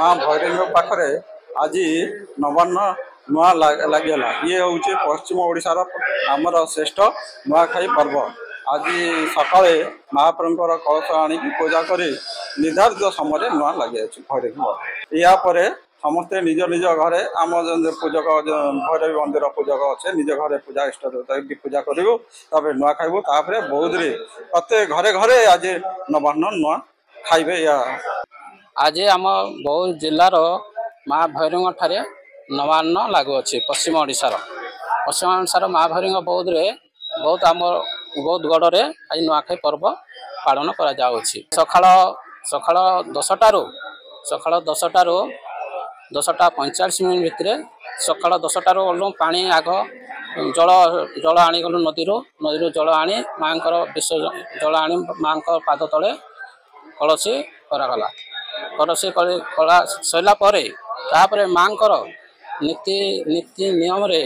माँ भैरवी पाखे आज नवान्न नुआ लगे ये हूँ पश्चिम ओडिशार आमर श्रेष्ठ नुआखाई पर्व। आज सका महाप्रभुर कलश आणिक पूजा कर निर्धारित समय नुआ लगे भैरवी यापर समस्ते निज निज घरे आम पूजक भैरवी मंदिर पूजक अच्छे निज घरे पूजा इष्ट देवता की पूजा करूँ तापर नुआ खाइबू तापर बौद्ध प्रत्येक घरे घरे आज नवान्न नुआ खाइबे। या आज आम बौद्ध जिलार माँ भैरवी ठारे नवान्न लागुअछि पश्चिम ओडिशार माँ भैरवी बौद्ध रे बहुत आम बौद्ध गढ़ रे आज नुआखाई पर्व पालन करा जाउछि। सकाळ 10टा 45 भितर सकाळ 10टारू गलु पानी आग जल आनीगलु नदी जल आनी माँ विसर्जन जल आनी माँ पाद तले कलसी करागला। कलसी कला सैला तापर माँ नीति नियम रे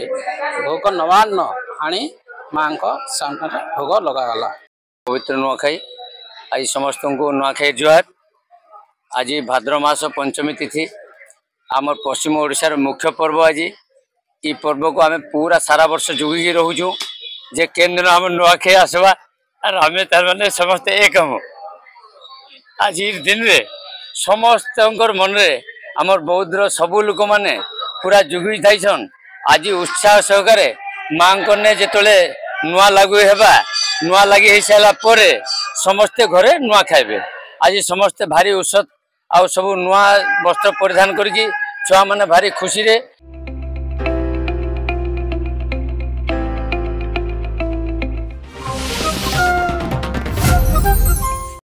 भोग नवान्न आनी माँ सामने भोग लगागला। पवित्र नुआखाई आज समस्त को नुआखाई जुहार। आज भाद्र मास पंचमी तिथि आमर पश्चिम ओडिशार मुख्य पर्व। आज ये पर्व को आम पूरा सारा वर्ष जुगिकी रोचु जे केन्द्र आम नुआखाई आसवा और आम तार मैंने समस्त एक हम आज दिन रे समस्त मन रे आमर बौद्ध सबू लोक मैंने पूरा जुगी थाइसन। आज उत्साह सहकारे माँ को जिते नुआ लागू हेबा नुआ लगी हो सारा पर समस्ते घरे नुआ खाइबे। आज समस्ते भारी उत्सव आउ सब नुआ वस्त्र परिधान करके छुआ मैंने भारी खुशी रे